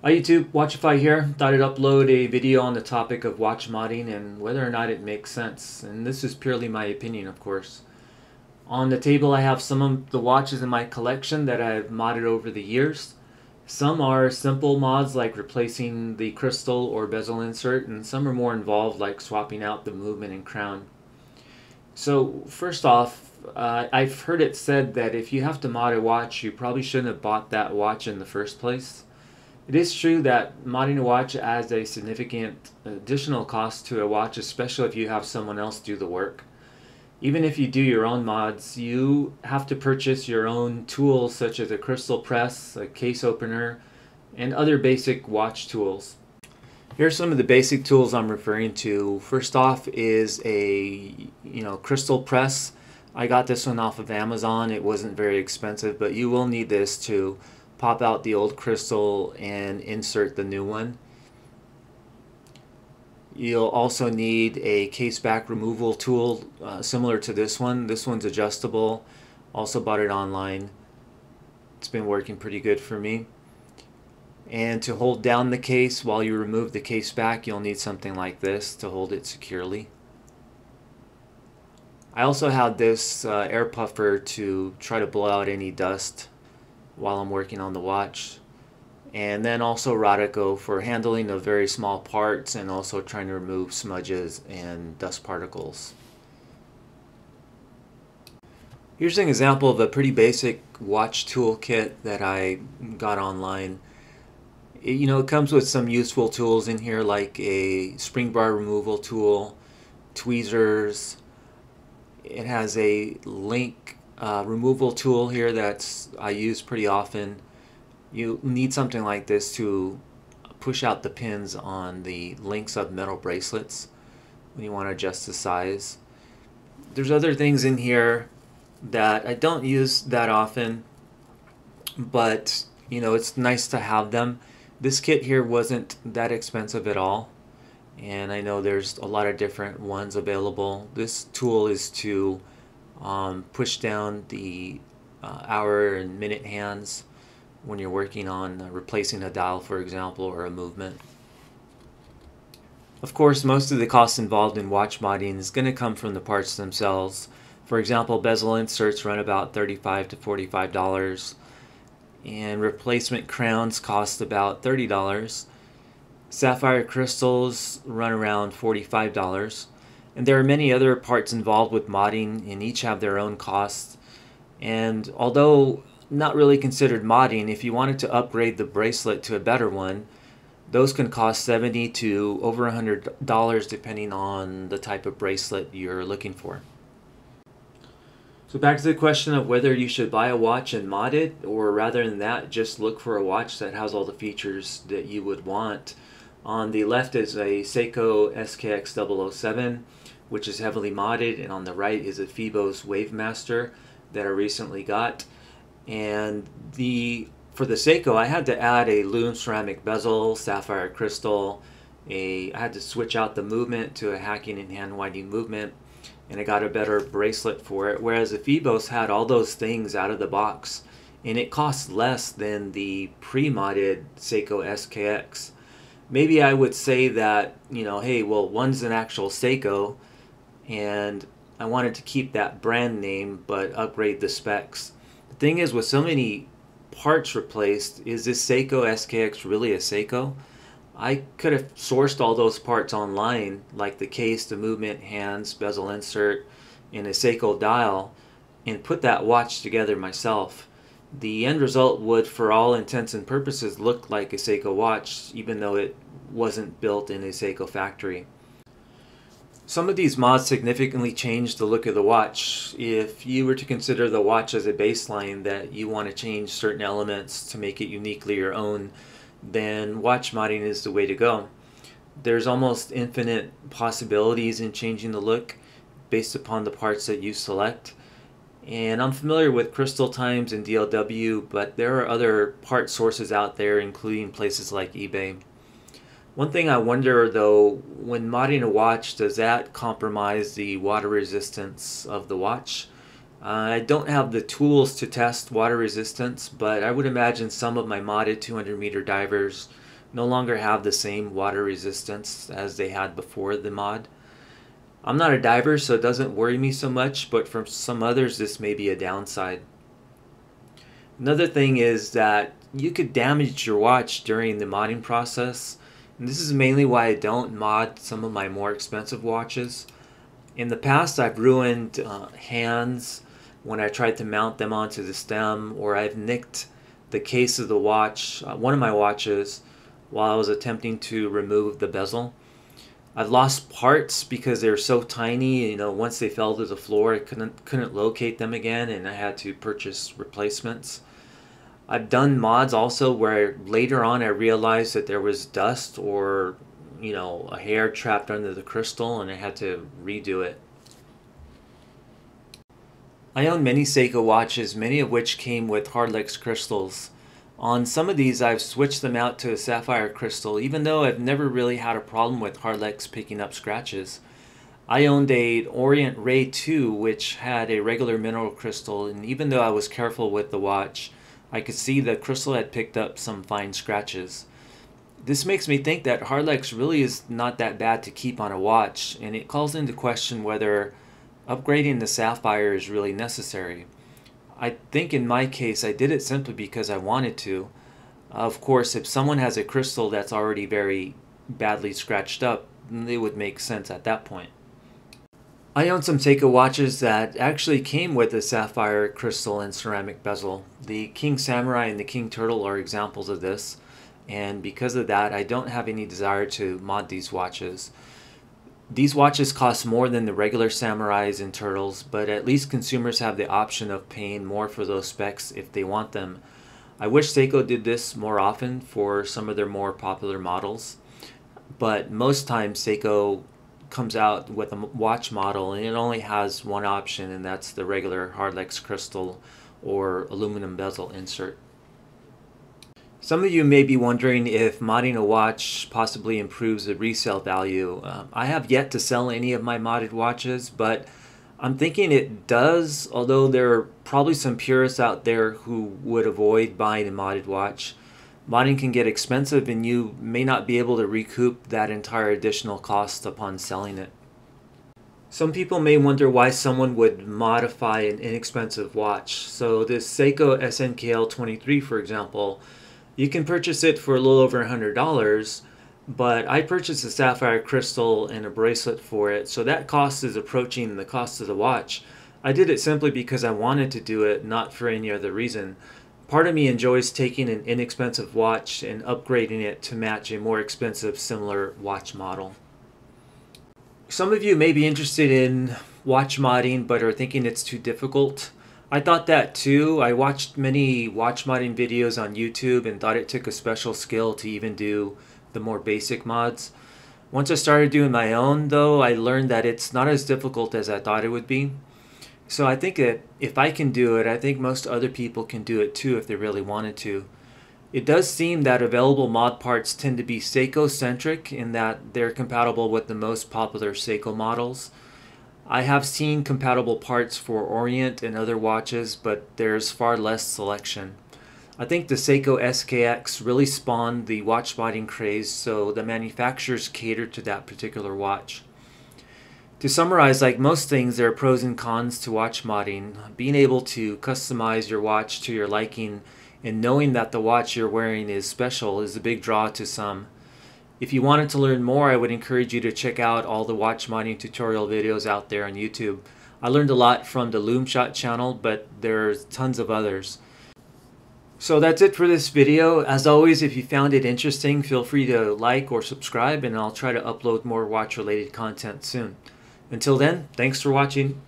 Hi YouTube, Watchify here. Thought I'd upload a video on the topic of watch modding and whether or not it makes sense. And this is purely my opinion, of course. On the table I have some of the watches in my collection that I've modded over the years. Some are simple mods like replacing the crystal or bezel insert, and some are more involved like swapping out the movement and crown. So first off, I've heard it said that if you have to mod a watch, you probably shouldn't have bought that watch in the first place. It is true that modding a watch adds a significant additional cost to a watch, especially if you have someone else do the work. Even if you do your own mods, you have to purchase your own tools such as a crystal press, a case opener, and other basic watch tools. Here are some of the basic tools I'm referring to. First off is a crystal press. I got this one off of Amazon. It wasn't very expensive, but you will need this to pop out the old crystal and insert the new one. You'll also need a case back removal tool similar to this one. This one's adjustable. Also bought it online. It's been working pretty good for me. And to hold down the case while you remove the case back, you'll need something like this to hold it securely. I also had this air puffer to try to blow out any dust while I'm working on the watch, and then also Radico for handling of very small parts and also trying to remove smudges and dust particles. Here's an example of a pretty basic watch toolkit that I got online. It comes with some useful tools in here like a spring bar removal tool, tweezers. It has a link removal tool here that I use pretty often. You need something like this to push out the pins on the links of metal bracelets when you want to adjust the size. There's other things in here that I don't use that often, but it's nice to have them. This kit here wasn't that expensive at all, and I know there's a lot of different ones available. This tool is to push down the hour and minute hands when you're working on replacing a dial, for example, or a movement. Of course, most of the costs involved in watch modding is going to come from the parts themselves. For example, bezel inserts run about $35 to $45, and replacement crowns cost about $30. Sapphire crystals run around $45. And there are many other parts involved with modding, and each have their own costs. And although not really considered modding, if you wanted to upgrade the bracelet to a better one, those can cost $70 to over $100 depending on the type of bracelet you're looking for. So back to the question of whether you should buy a watch and mod it, or rather than that, just look for a watch that has all the features that you would want. On the left is a Seiko SKX007, which is heavily modded, and on the right is a Phoebos Wavemaster that I recently got. And for the Seiko, I had to add a lume ceramic bezel, sapphire crystal. I had to switch out the movement to a hacking and hand winding movement, and I got a better bracelet for it. Whereas the Phoebos had all those things out of the box, and it costs less than the pre-modded Seiko SKX. Maybe I would say that, hey, well, one's an actual Seiko, and I wanted to keep that brand name but upgrade the specs. The thing is, with so many parts replaced, is this Seiko SKX really a Seiko? I could have sourced all those parts online, like the case, the movement, hands, bezel insert, and a Seiko dial, and put that watch together myself. The end result would, for all intents and purposes, look like a Seiko watch, even though it wasn't built in a Seiko factory. Some of these mods significantly change the look of the watch. If you were to consider the watch as a baseline that you want to change certain elements to make it uniquely your own, then watch modding is the way to go. There's almost infinite possibilities in changing the look based upon the parts that you select. And I'm familiar with Crystal Times and DLW, but there are other part sources out there, including places like eBay. One thing I wonder though, when modding a watch, does that compromise the water resistance of the watch? I don't have the tools to test water resistance, but I would imagine some of my modded 200 meter divers no longer have the same water resistance as they had before the mod. I'm not a diver, so it doesn't worry me so much, but for some others this may be a downside. Another thing is that you could damage your watch during the modding process, and this is mainly why I don't mod some of my more expensive watches. In the past I've ruined hands when I tried to mount them onto the stem, or I've nicked the case of the watch, one of my watches, while I was attempting to remove the bezel. I've lost parts because they were so tiny, once they fell to the floor I couldn't locate them again, and I had to purchase replacements. I've done mods also where later on I realized that there was dust or a hair trapped under the crystal, and I had to redo it. I own many Seiko watches, many of which came with Hardlex crystals. On some of these I've switched them out to a sapphire crystal, even though I've never really had a problem with Hardlex picking up scratches. I owned a Orient Ray 2 which had a regular mineral crystal, and even though I was careful with the watch, I could see the crystal had picked up some fine scratches. This makes me think that Hardlex really is not that bad to keep on a watch, and it calls into question whether upgrading the sapphire is really necessary. I think in my case I did it simply because I wanted to. Of course, if someone has a crystal that's already very badly scratched up, it would make sense at that point. I own some Seiko watches that actually came with a sapphire crystal and ceramic bezel. The King Samurai and the King Turtle are examples of this, and because of that I don't have any desire to mod these watches. These watches cost more than the regular Samurais and Turtles, but at least consumers have the option of paying more for those specs if they want them. I wish Seiko did this more often for some of their more popular models, but most times Seiko comes out with a watch model and it only has one option, and that's the regular Hardlex crystal or aluminum bezel insert. Some of you may be wondering if modding a watch possibly improves the resale value. I have yet to sell any of my modded watches, but I'm thinking it does, although there are probably some purists out there who would avoid buying a modded watch. Modding can get expensive and you may not be able to recoup that entire additional cost upon selling it. Some people may wonder why someone would modify an inexpensive watch. So this Seiko SNKL23, for example, you can purchase it for a little over $100, but I purchased a sapphire crystal and a bracelet for it, so that cost is approaching the cost of the watch. I did it simply because I wanted to do it, not for any other reason. Part of me enjoys taking an inexpensive watch and upgrading it to match a more expensive similar watch model. Some of you may be interested in watch modding but are thinking it's too difficult. I thought that too. I watched many watch modding videos on YouTube and thought it took a special skill to even do the more basic mods. Once I started doing my own though, I learned that it's not as difficult as I thought it would be. So I think that if I can do it, I think most other people can do it too if they really wanted to. It does seem that available mod parts tend to be Seiko-centric in that they're compatible with the most popular Seiko models. I have seen compatible parts for Orient and other watches, but there's far less selection. I think the Seiko SKX really spawned the watch modding craze, so the manufacturers cater to that particular watch. To summarize, like most things, there are pros and cons to watch modding. Being able to customize your watch to your liking and knowing that the watch you're wearing is special is a big draw to some. If you wanted to learn more, I would encourage you to check out all the watch modding tutorial videos out there on YouTube. I learned a lot from the Loomshot channel, but there's tons of others. So that's it for this video. As always, if you found it interesting, feel free to like or subscribe, and I'll try to upload more watch related content soon. Until then, thanks for watching.